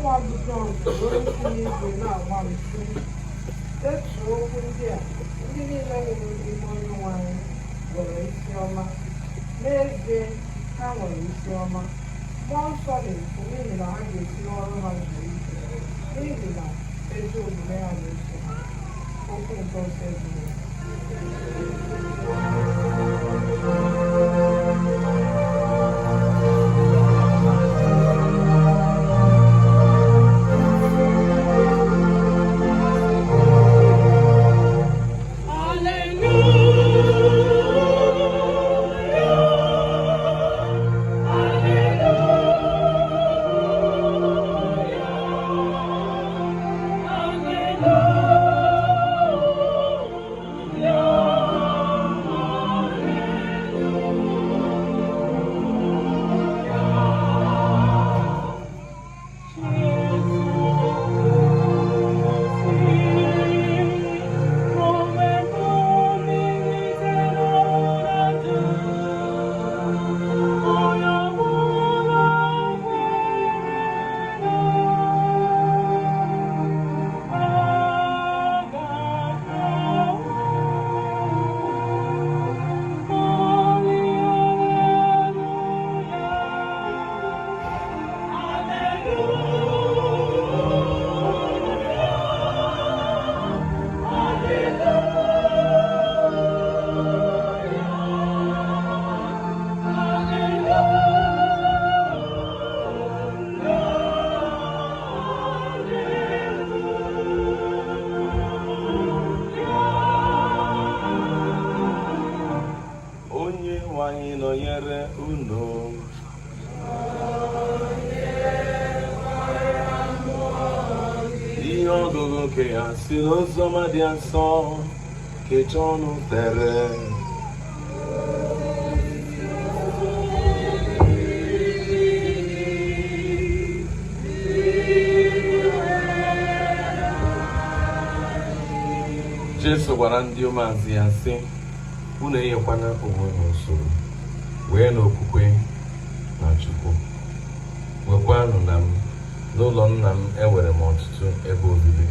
mmadụ Jọn wee si n'igwe na-agba nsị detuo okwu ndị a ndị niile nwere n'ime Onyenwe anyị nwere isi ọma n'ezie ha nwere isi ọma mmụọ nsọ na-ekwu n'ihi na ha ga-esi n'ọrụ ha zuru ike n'ihi na ezi omume ha na-eso ha okwu nke ose zuru si n'ụzọma dị nsọ kecha ọnụ tere Jesu gwara ndị ụmụazụ ya sị unu enyekwana onwe n'usoro wee n'okwukwe na Chukwu wekwanụ na m n'ụlọ nna m enwere m ọtụtụ ebe obibi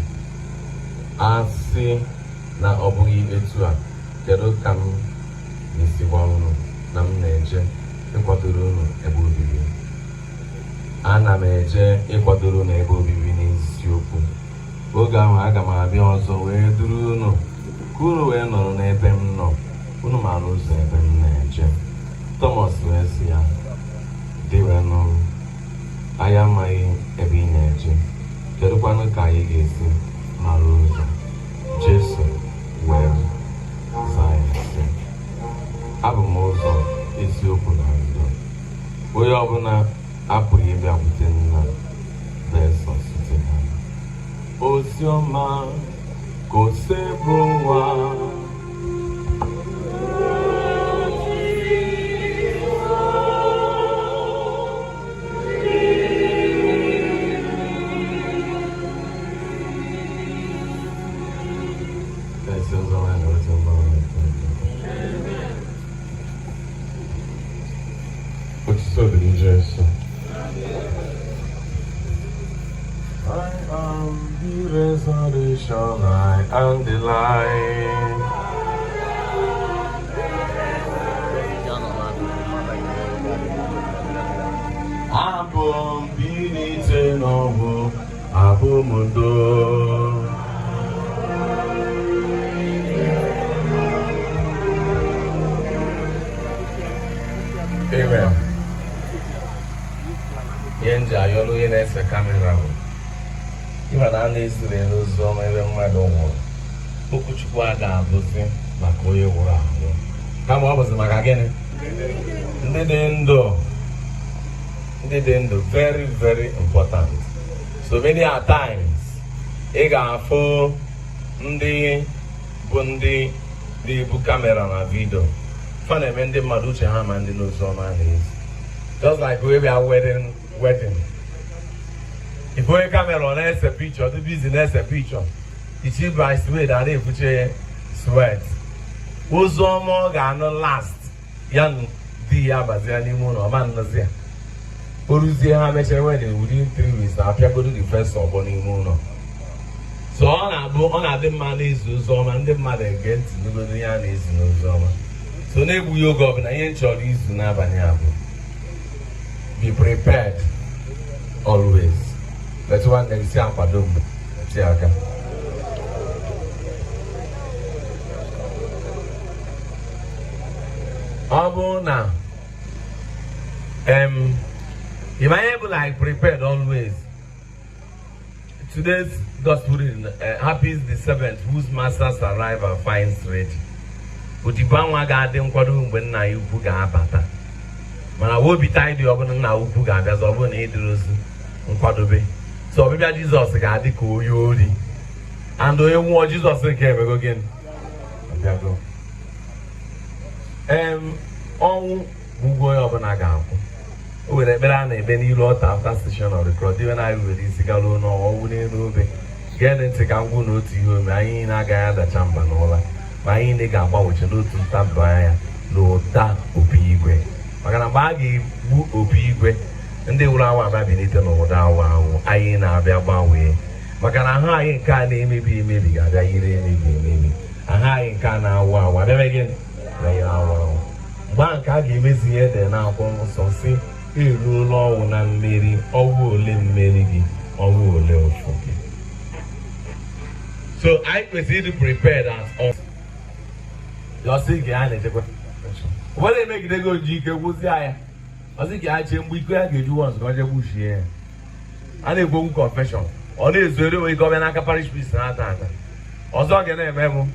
asị na ọ bụghị etu a kedu ka m na-esi gwa unu na m na-eje ịkwadoro unu ebe obibi ana m eje ịkwadoro unu ebe obibi n'eziokwu oge ahụ aga m abịa ọzọ wee duru unu ka unu wee nọrọ n'ebe m nọ unu mara ụzọ ebe m na-eje Thomas wee sị ya dịwenụ anyị amaghị ebe ị na-eje kedụkwanụ ka anyị ga-esi mara ụzọ Jesu wee zaa ya sị abụ m ụzọ eziokwu na ndụ onye ọbụla apụghị ịbịakwute nna besọ site na ozi ọma ka ose bụ nwa I am the resurrection, I am the life. Abum binite nobu, abumundo. Amen. Yenja yolu yenese kamera. Ịma na a na-esiri n'ozi ọma ebe mmadụ nwụrụ okwu Chukwu a ga-abụzi maka onye nwụrụ anwụ kama ọ bụzi maka gịnị ndị dị ndụ very very important. So many a times ị ga-afụ ndị bụ ndị na-ebu kamera na vidio fa na-eme ndị mmadụ uche ha ma ndị n'ozi ọma na-ezi just like we bịa wedding. If we camera on a picture, the business a picture. The chief bridesmaid and they put sweat. Uzomo gonna last. Young the Abaziani Mono, man Nazia. Oruzie ha mechere wedding within 3 weeks na apịagodo the first ọgbọ n'ime ụlọ. So ọ na-adị mma na-ezi ozi ọma ndị mmadụ ege ntị n'obodo ya na-ezi n'ozi ọma. So na-egbughị oge ọbụla ihe nchọrọ izu n'abalị a bụ be prepared always. Let's one next year akwado mgbe ti aka. Ọ bụ na if I able like prepared always. Today's gospel reading, happy is the servant whose masters arrive and finds ready. Utibanwa garden kwado when na ukwu ga-abata. Mana wo bi tidy ọbụna na ukwu ga-abịa zọbụ na ịdịrozi nkwadobe. So ọbịbịa Jizọs ga-adị ka onye ori. And onye nwụọ Jizọs nke emego gịnị? Abịago. Ọnwụ bụ onye ọbụla ga-akwụ. O were ekpere a na-ebe n'iru ọta after station of the cross. Iwe na-anyị were isi garuo n'ọnwụ n'elu obe. Gee ntị ka ngwụ n'otu ihe ome anyị na-agaghị adacha mba n'ụla. Ma anyị na ga-agbanweche n'otu ntabi anya n'ụda opi igwe. Maka na mgbe a ga-egbu opi igwe, ndị nwụrụ anwụ abịa bilite n'ụda awụ anyị na-abịa gbanwee. Maka na ahụ anyị nke a na-emebi emebi ga-abịa yiri emebi. Ahụ anyị nke a na-awụ awụ abịaghị gịnị na ya awụ. Mgbe nke a ga-emezi ihe dị n'akwụkwọ nsọ si eruola ọnwụ na mmeri, ọnwụ ole mmeri gị, ọnwụ ole ụfụ gị. So anyị kwesịrị ịdị prepared as us. Yọsị ka ya na-echekwa. Ụfọdụ emegide gị oji ike gwụzie ya. Ọsị ka ya chee mgbe iko ya ga-eju once ka ọ jee gbuchie ya. A na-ekwu confession. Ọ na-ezo ere onwe ike ọbịa n'aka parish priest na-ata ata. Ọzọ ga na-eme bụ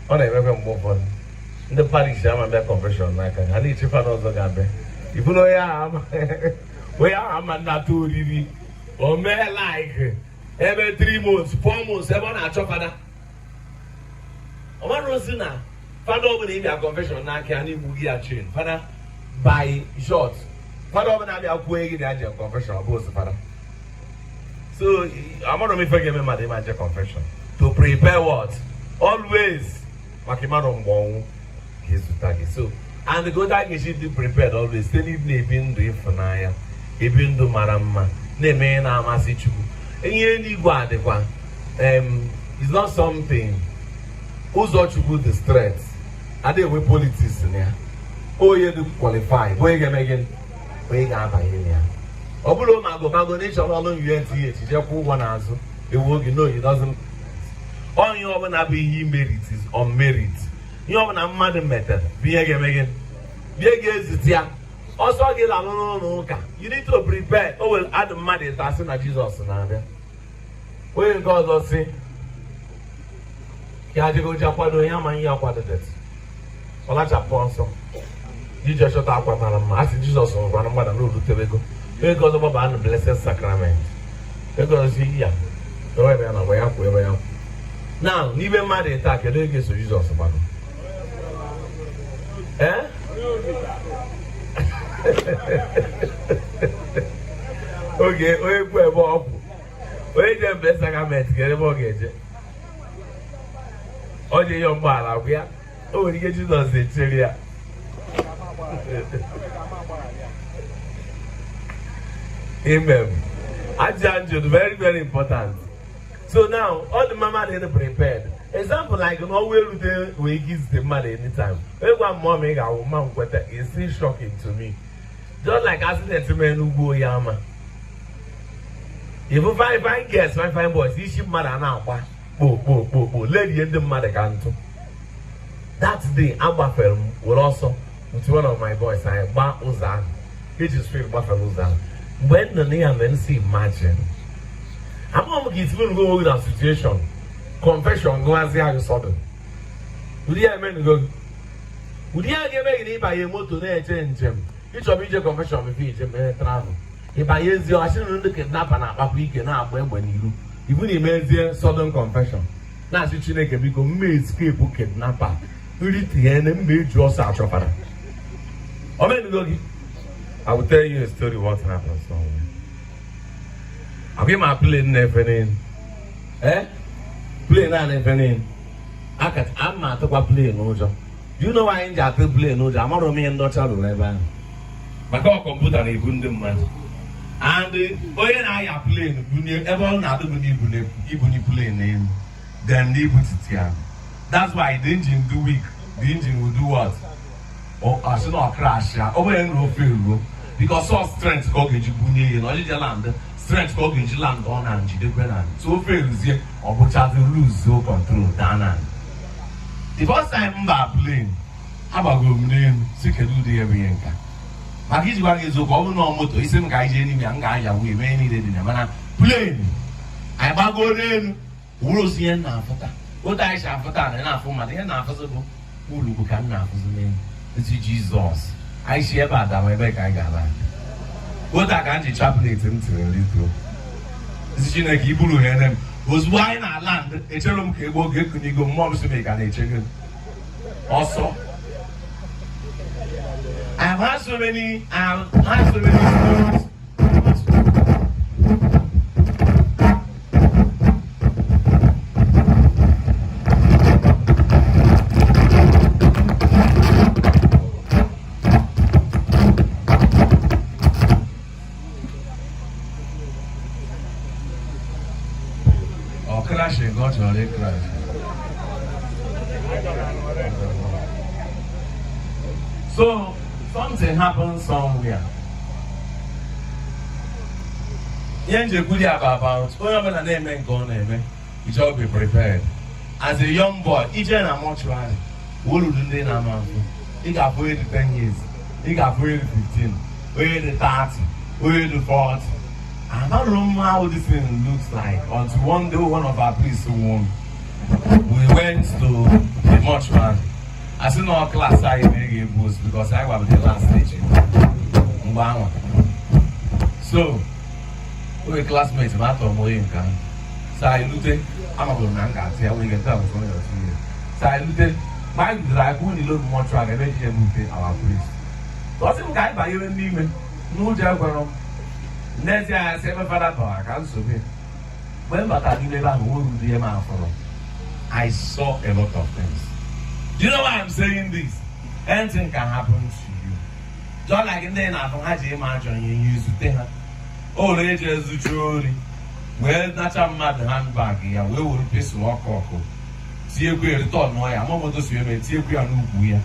ọ na-emekwe mgbe ụfọdụ. Ndị parish ama bịa confession n'aka ha na-echefa na ọzọ ga-abịa. Ibu na onye ahụ ama nnata oriri o mee like ebe 3 months 4 months ebe ọ na-achọ fada. Ọ mara ozi na fada ọbụla ịbịa confession n'aka ya na-egbu gị ya chain fada by short. Fada ọbụla abịa kwuo gị na aje confession ọ bụ ozi fada. So amara m ife ga-eme mmadụ ịma aje confession to prepare what always maka ịmara mgbe ọnwụ ga-ezụta gị. So and the God should be prepared always. Still need ebi ndụ ịfụnanya, ebi ndụ mara mma, na-eme na-amasị Chukwu. Ihe n'igwe adịkwa is not something ụzọ Chukwu the strength. Adịghị politics na ya. Onye dị qualified, onye ga-eme gịnị? Onye ga-abanye ya. Ọ bụrụ ma agụmago n'ịchọ n'ọrụ UNTH jekwa ụgwọ n'azụ ewu oge no, it doesn't. Onye ọbụla bụ ihe merit is on merit. Ihe ọbụla mmadụ metere bụ ihe ga-eme gịnị? Bịa ga-ezute ya. Ọsọ gị lalụ n'ụlọ ụka. You need to prepare. O will add mmadụ ịta asị na Jizọs na-abịa. Onye nke ọzọ si ka ajịgoji akwado ya ma ihe akwadodet. Ọ lachapụ ọsọ. Iji chọta akwatara mma. A sị Jizọs nwụkwara mgbada n'olutebego. Onye nke ọzọ gbaba na blessed sacrament. Onye nke ọzọ si ya. Ewe ebe ya na gwa ya kwụ ebe ya kwụ. Now, n'ime mmadụ ịta kedu ego eso Jizọs gbado? Oge onye kwu ebe ọ kwụ onye je mbe sacrament kere ebe ọ ga-eje ọ ji ihe mgbaala gwụ ya o nwere ike Jizọs echere ya. Amen. Ajụjụ very very important. So now all the mama dey prepared. Example like no way rute we gives the man anytime. When one mom make our mom kweta, it's still shocking to me. Just like accident to Enugu yama. If you find girls, find boys, you ship mother now. Bo. Lady and the mother canto. That day, Abba film will also with one of my boys. I Ba Uzan. He just feel Buffalo Uzan. When the name then see imagine. I'm going to go with that situation. Confession, go as you saw them. Would you have go? Would you have given by a motor there? Change him. Each of you confession with each travel. If I use you, I shouldn't look at Napa and a week and up when you even imagine sudden confession. Now, you make a big escape who kidnapper. You did the enemy made your search of her. I will tell you a story what happened somewhere. I'll give my plane never in. Plane never in. I'm not a plane, no job. You know I ain't got to play no job. I'm not a man, not a level. maka kọmputa na-ebu ndị mmadụ and onye na-anya plane bunye ebe ọ na-adụ bụ ibunye plane elu then ibutiti ya. That's why the engine do weak. The engine will do what? I should not crash ya. Over and no fail because so strength go get you bunye no just land. Strength go get you land on and you depend. So fail is here or but you lose so control down. The first time I plane, how about go name sick do the every anchor. Magis one is go no motor. He said guy any young guy we may need it in a manner. Plane. I back go in. Who's the end after that? What I shall for that and after my end after the book. Who look at now for the name? This is Jesus. I share about that my back I got that. What I can't chapelate him to a little. This is a Hebrew and was why in our land, a cherub cable get to go mobs to make a chicken. Also, I've had so many stories. Got your leg crash. So something happens somewhere. You should be prepared. As a young boy, each and a mortuary, he got wait 10 years, he got wait 15, wait 30, wait 40. I don't know how this thing looks like until one day one of our priests won. We went to the mortuary. I see no class I made boost because I was the last teaching. So we classmates matter Moyinka. So I looted, I'm a good man, we can tell from your fear. So I looted my drive when you look mortuary, I made him our priest. Doesn't guy by you and me, no job. Next year I say my father I can't survey. When I saw a lot of things. Do you know why I'm saying this? Anything can happen to you. Just like in the end, I don't have to imagine you used to think, oh, they just truly. Well, that's a mad handbag here. We will piss walk or see a queer thought. No, I'm almost to swim and see a queer new.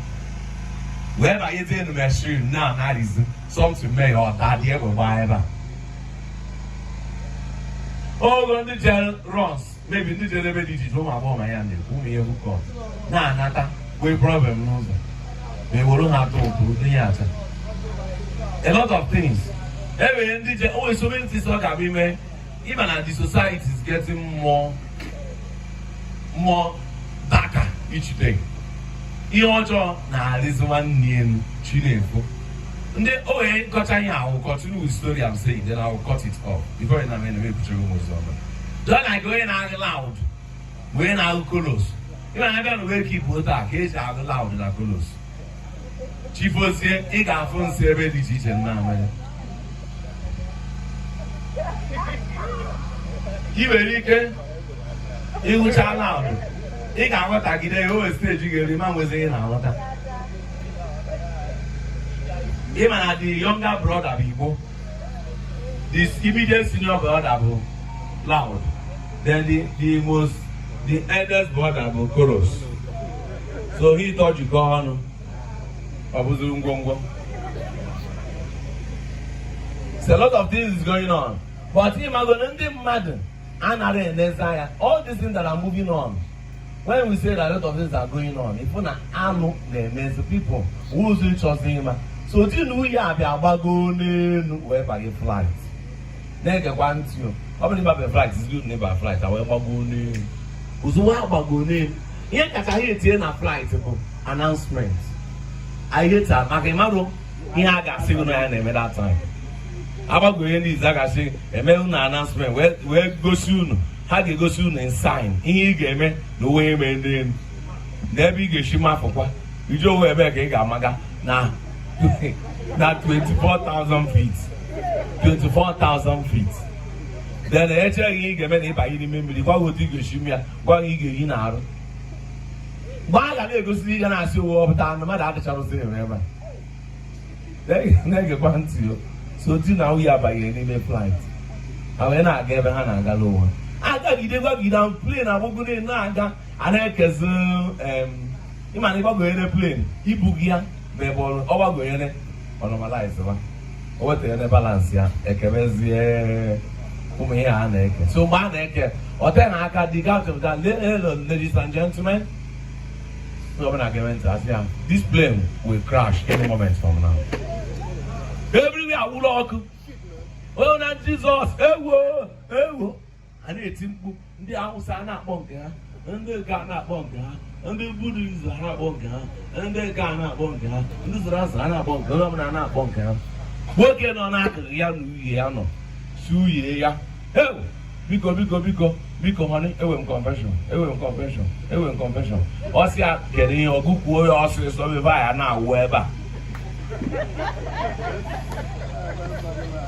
Wherever you in the machine now, that is something may or that you ever buy ever. Oh, when the gel runs, maybe the gel ever did it from my home. I am the whom you have got. Nah, Nata, we problem knows. We won't have to put the answer. A lot of things. Every indigenous, always so many things like we may, even as the society is getting more darker each day. You also, nah, this one name, Chinefo. Oh, I will continue with the story I'm saying, then I will cut it off. Before I make the picture almost over. Don't I go in out loud? When I will close. If I don't wake keep with that case, I will loud in a close. Chief was here, he got phone survey the teacher now. He will get he will shout loud. He got what I get a stage, you get the man was in our water. Even at the younger brother, people, this immediate senior brother, loud. Then the eldest brother, chorus. So he thought you go on. So a lot of things is going on. But him, I'm going to mad. And all these things that are moving on. When we say that a lot of things are going on, if we not the people who's trusting him. So do you know you have a going wherever you flight? Then you want to. How many people flight is good neighbor flight? I will go name. Who's what about go name? Here I hear a flight announcement. I hate that. Makemaro. Here I got single name at that time. About going this I say a mail announcement. Where go soon? How do you go soon and sign? Here game me no way man then. There be a shima for what? You do where maga now. That 24,000 feet. 24,000 feet. Then the LGA give me by any member. What would you shoot me? What you get in out? Why are they go see and I see what time no matter how the channel say, remember? na-egekwa ntị o. So di na nwunye abanyere n'ime flight ha wee na-aga ebe ha na-aga n'ụwa agagidegwa gida plane agbogoro na-aga a na-ekezi ịma na ịgbagonyere plane ibu gị ya ma ebe ọrụ ọ gbagonyere ọnọmalize wa o wetara balance ya ekebezie ụmụ ihe a na-eke. So mgbe a na-eke ọ teghị aka dị ga ladies and gentlemen, this plane will crash any moment from now. Everywhere will lock. Oh, na Jesus! Ewo! Ewo! A na-eti mkpu ndị Hausa na-akpọ nke ha, ndị Ga na-akpọ nke ha, ndị Buddhist na-akpọ nke ha, ndị Ga na-akpọ nke ha, ndị Zoroaster na-akpọ nke ha, onye ọbụla na-akpọ nke ha. Nwoke nọ n'akụkụ ya na uhie ya nọ si uhie ya. Ewo! Biko honey, enwere m confession. Ọ sị ya kedu ihe ọgụkwuo ya ọsịsọ ebe a ya na-awụ ebe a.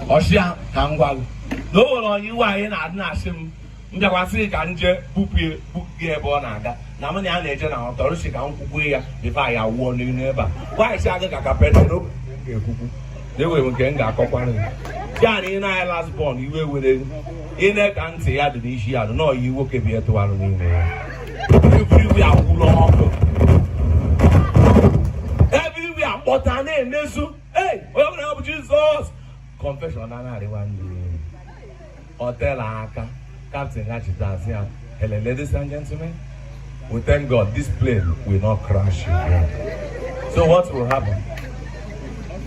Ọsịa ka m gwa gị na o nwere onye iwe anyị na-adị na-asị m mbịakwasị ka nje bupụ gị ebe ọ na-aga na mụ na ya na-eje na ọtọrụsi ka m kwukwe ya ebe a ya wụọ n'elu ebe a. Nwaanyị si aga ka kapeta n'obi ga-ekwukwu na-enwere m nke m ga-akọkwara ya ya na ị na-anya last born iwe were ine ka ntị ya dị n'isi ya dị na ọyi nwoke bi etụwarụ n'ime ya. Everywhere akwụrụ ọkụ, everywhere mkpọta na-emezu. Onye ọbụla bụ Jizọs. Confession na-arịwa ndị hotel aka captain ha chitazi ya. Hello, ladies and gentlemen, we thank God this plane will not crash again. So what will happen?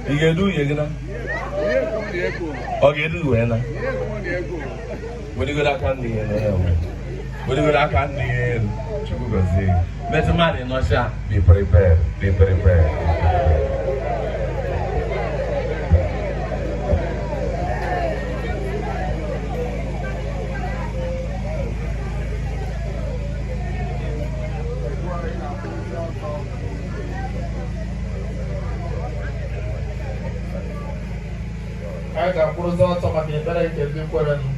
Ị ga-edu ihe gị na? Ọ ga-edu uwe na? Wedigoro aka ndị ihe na-ewe. Wedigoro aka ndị ihe elu. Chukwu gozie. Metụ mmadụ nọcha, be prepared. Anyị ga-akwụrụzi ọtọ maka ebere nke ndị kwere nụ.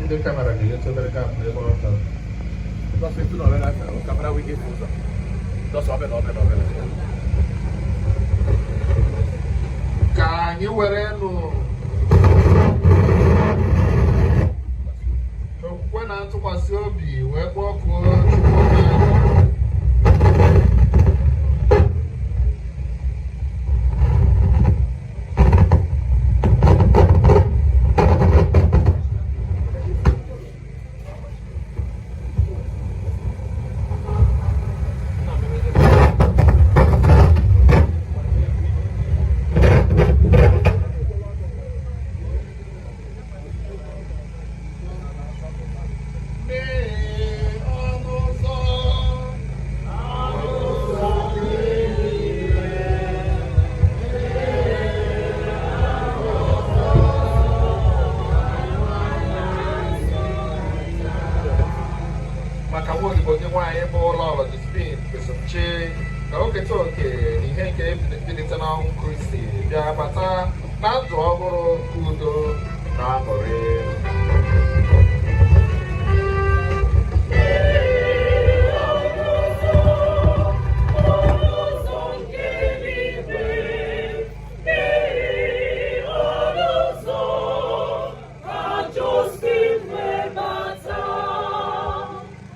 Ndị kamera ga-enyetụ obere ka ebe ọtọ. Ka anyị were nụ okwukwe na ntụkwasị obi wee kpọkuo nwaanyị bụ Lolo Josephine Esomchi ka o keta oke ihe nke mbilite n'ọnwụ Kristi bịa bata na ndụ ọhụrụ udo na aṅụrị.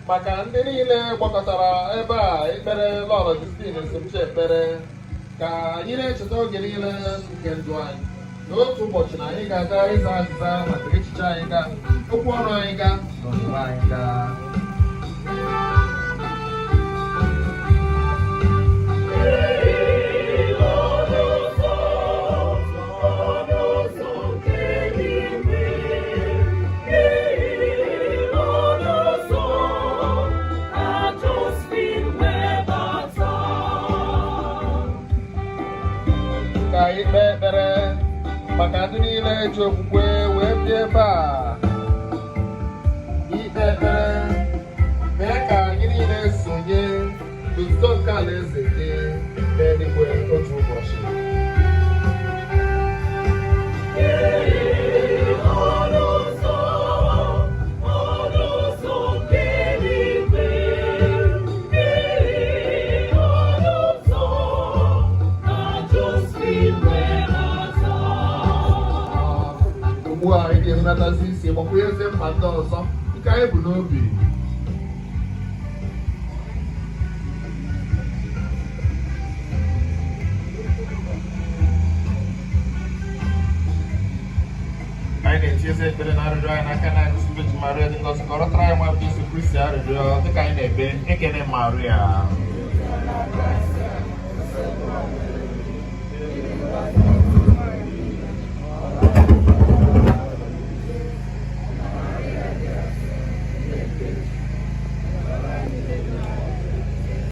Maka ndị niile gbakọtara ebe a ekpere Lolo Josephine Esomchi ekpere ka anyị na-echeta oge niile nke ndụ anyị n'otu ụbọchị na anyị ga-aga ịza azịza maka echiche anyị ga okwu ọrụ anyị ga na omume anyị ga. Ka anyị kpee ekpere maka ndị niile ji okwukwe wee bịa ebe a ikpe ekpere mee ka anyị niile sonye n'uzo nke alaeze gị n'eluigwe otu ụbọchị. na-akpatazi isi makwa eze mkpa ndị ọzọ nke anyị bụ n'obi. Anyị na-eti eze ekpere na arịrịọ anyị n'aka na Eji Maria dị ngọzi ka ọ rọtara anyị nwa Jesu Kristi arịrịọ dịka anyị na-ekpe ekene Maria.